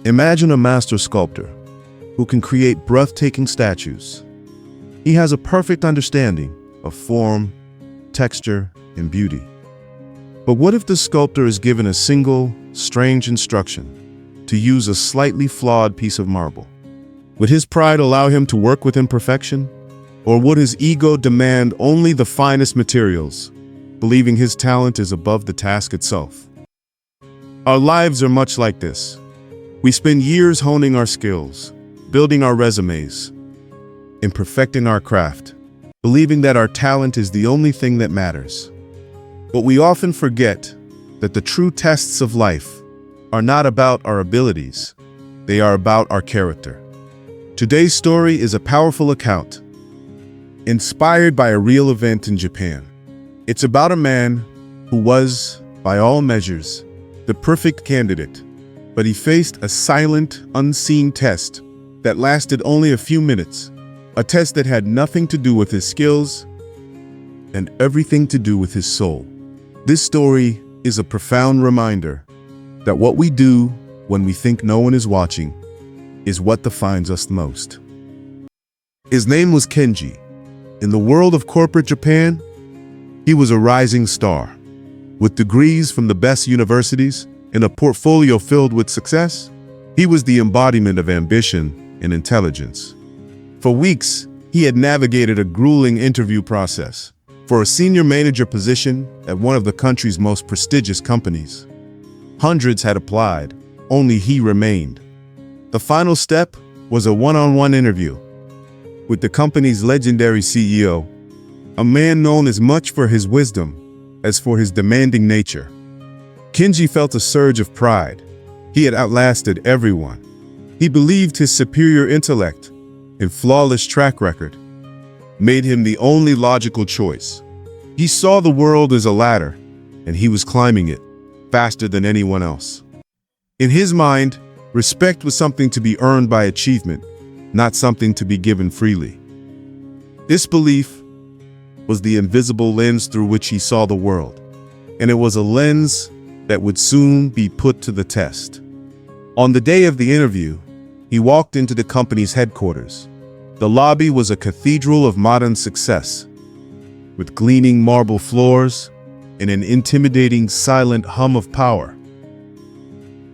Imagine a master sculptor who can create breathtaking statues. He has a perfect understanding of form, texture, and beauty. But what if the sculptor is given a single, strange instruction to use a slightly flawed piece of marble? Would his pride allow him to work with imperfection? Or would his ego demand only the finest materials, believing his talent is above the task itself? Our lives are much like this. We spend years honing our skills, building our resumes, and perfecting our craft, believing that our talent is the only thing that matters. But we often forget that the true tests of life are not about our abilities, they are about our character. Today's story is a powerful account, inspired by a real event in Japan. It's about a man who was, by all measures, the perfect candidate, but he faced a silent, unseen test that lasted only a few minutes, a test that had nothing to do with his skills and everything to do with his soul. This story is a profound reminder that what we do when we think no one is watching is what defines us most. His name was Kenji. In the world of corporate Japan, he was a rising star. With degrees from the best universities and a portfolio filled with success, he was the embodiment of ambition and intelligence. For weeks, he had navigated a grueling interview process for a senior manager position at one of the country's most prestigious companies. Hundreds had applied, only he remained. The final step was a one-on-one interview with the company's legendary CEO, a man known as much for his wisdom as for his demanding nature. Kenji felt a surge of pride. He had outlasted everyone. He believed his superior intellect and flawless track record made him the only logical choice. He saw the world as a ladder, and he was climbing it faster than anyone else. In his mind, respect was something to be earned by achievement, not something to be given freely. This belief was the invisible lens through which he saw the world, and it was a lens that would soon be put to the test. On the day of the interview, he walked into the company's headquarters. The lobby was a cathedral of modern success, with gleaming marble floors and an intimidating, silent hum of power.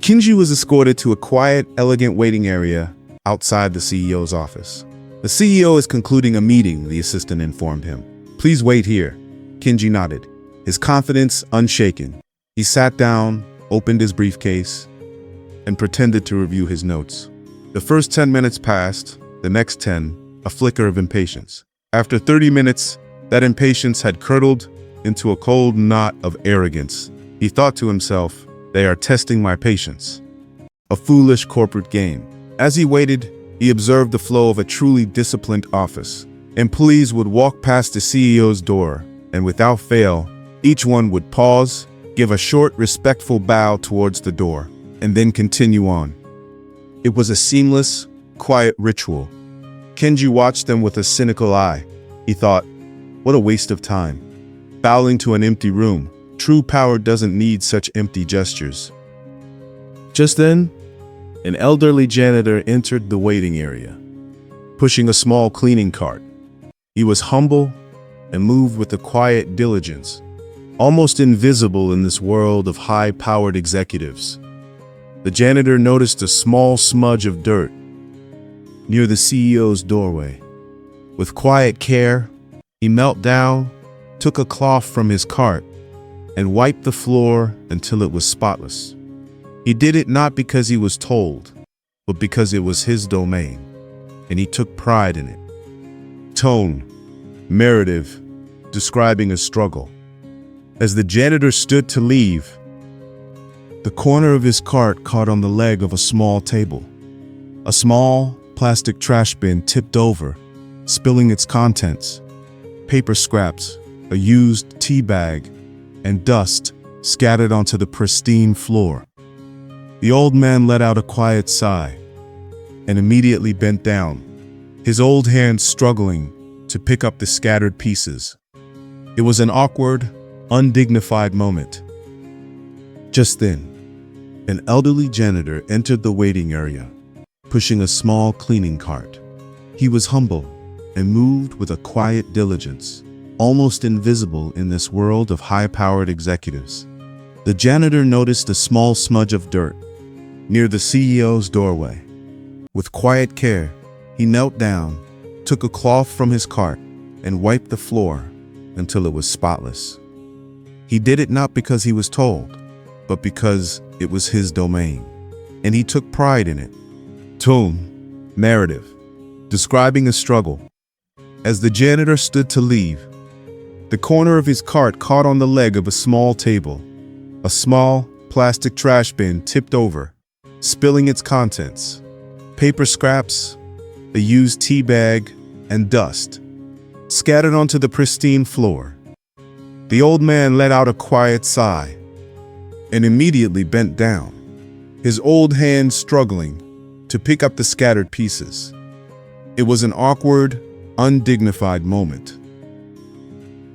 Kenji was escorted to a quiet, elegant waiting area outside the CEO's office. The CEO is concluding a meeting, the assistant informed him. "Please wait here." Kenji nodded, his confidence unshaken. He sat down, opened his briefcase, and pretended to review his notes. The first 10 minutes passed, the next 10, a flicker of impatience. After 30 minutes, that impatience had curdled into a cold knot of arrogance. He thought to himself, "They are testing my patience." A foolish corporate game. As he waited, he observed the flow of a truly disciplined office. Employees would walk past the CEO's door, and without fail, each one would pause, give a short, respectful bow towards the door, and then continue on. It was a seamless, quiet ritual. Kenji watched them with a cynical eye. He thought, what a waste of time. Bowing to an empty room. True power doesn't need such empty gestures. Just then, an elderly janitor entered the waiting area, pushing a small cleaning cart. He was humble and moved with a quiet diligence, almost invisible in this world of high-powered executives. The janitor noticed a small smudge of dirt near the CEO's doorway. With quiet care, he knelt down, took a cloth from his cart, and wiped the floor until it was spotless. He did it not because he was told, but because it was his domain, and he took pride in it. Tone, narrative, describing a struggle. As the janitor stood to leave, the corner of his cart caught on the leg of a small table. A small plastic trash bin tipped over, spilling its contents. Paper scraps, a used tea bag, and dust scattered onto the pristine floor. The old man let out a quiet sigh and immediately bent down, his old hand struggling to pick up the scattered pieces. It was an awkward, undignified moment. Just then, An elderly janitor entered the waiting area, pushing a small cleaning cart. He was humble and moved with a quiet diligence, almost invisible in this world of high-powered executives. The janitor noticed a small smudge of dirt near the CEO's doorway. With quiet care, he knelt down, took a cloth from his cart, and wiped the floor until it was spotless. He did it not because he was told, but because it was his domain, and he took pride in it. Tone, narrative, describing a struggle. As the janitor stood to leave, the corner of his cart caught on the leg of a small table. A small plastic trash bin tipped over, spilling its contents. Paper scraps, a used tea bag, and dust scattered onto the pristine floor. The old man let out a quiet sigh and immediately bent down, his old hand struggling to pick up the scattered pieces. It was an awkward, undignified moment.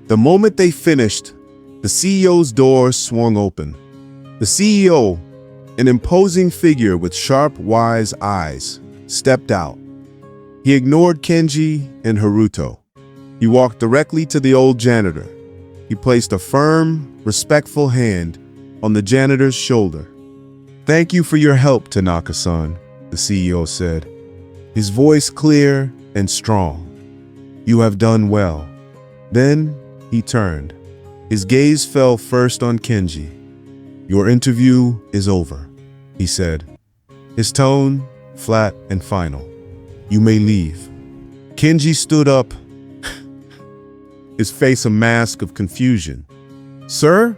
The moment they finished, the CEO's door swung open. The CEO, an imposing figure with sharp, wise eyes, stepped out. He ignored Kenji and Haruto. He walked directly to the old janitor. He placed a firm, respectful hand on the janitor's shoulder. "Thank you for your help, Tanaka-san," the CEO said, his voice clear and strong. "You have done well." Then he turned. His gaze fell first on Kenji. "Your interview is over," he said, his tone flat and final. "You may leave." Kenji stood up, his face a mask of confusion. "Sir,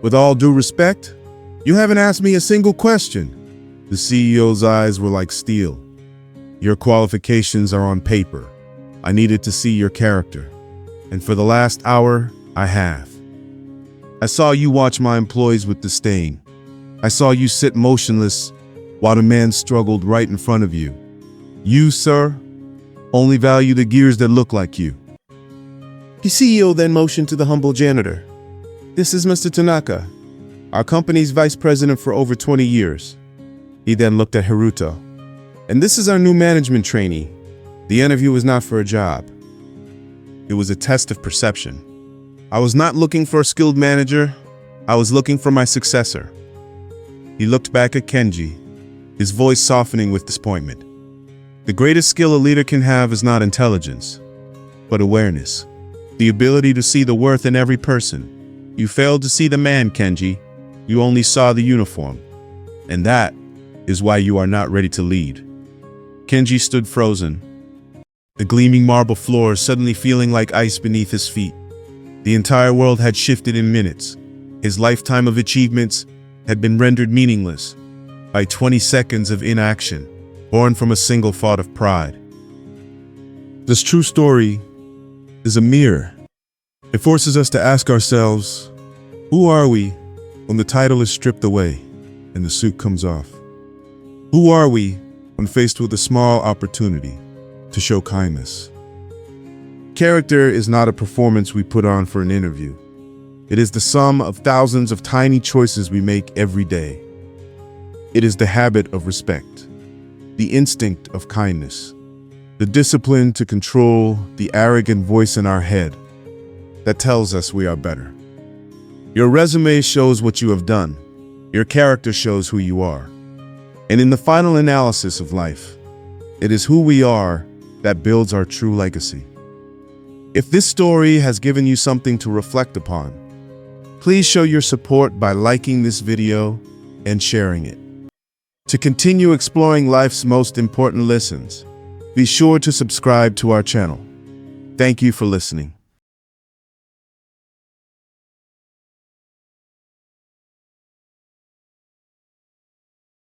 with all due respect, you haven't asked me a single question." The CEO's eyes were like steel. "Your qualifications are on paper. I needed to see your character. And for the last hour, I have. I saw you watch my employees with disdain. I saw you sit motionless while the man struggled right in front of you. You, sir, only value the gears that look like you." The CEO then motioned to the humble janitor. "This is Mr. Tanaka, our company's vice president for over 20 years. He then looked at Haruto. "And this is our new management trainee. The interview was not for a job. It was a test of perception. I was not looking for a skilled manager. I was looking for my successor." He looked back at Kenji, his voice softening with disappointment. "The greatest skill a leader can have is not intelligence, but awareness. The ability to see the worth in every person. You failed to see the man, Kenji. You only saw the uniform. And that is why you are not ready to lead." Kenji stood frozen, the gleaming marble floor suddenly feeling like ice beneath his feet. The entire world had shifted in minutes. His lifetime of achievements had been rendered meaningless by 20 seconds of inaction, born from a single thought of pride. This true story is a mirror. It forces us to ask ourselves, who are we when the title is stripped away and the suit comes off? Who are we when faced with a small opportunity to show kindness? Character is not a performance we put on for an interview. It is the sum of thousands of tiny choices we make every day. It is the habit of respect, the instinct of kindness, the discipline to control the arrogant voice in our head that tells us we are better. Your resume shows what you have done. Your character shows who you are. And in the final analysis of life, it is who we are that builds our true legacy. If this story has given you something to reflect upon, please show your support by liking this video and sharing it. To continue exploring life's most important lessons, be sure to subscribe to our channel. Thank you for listening.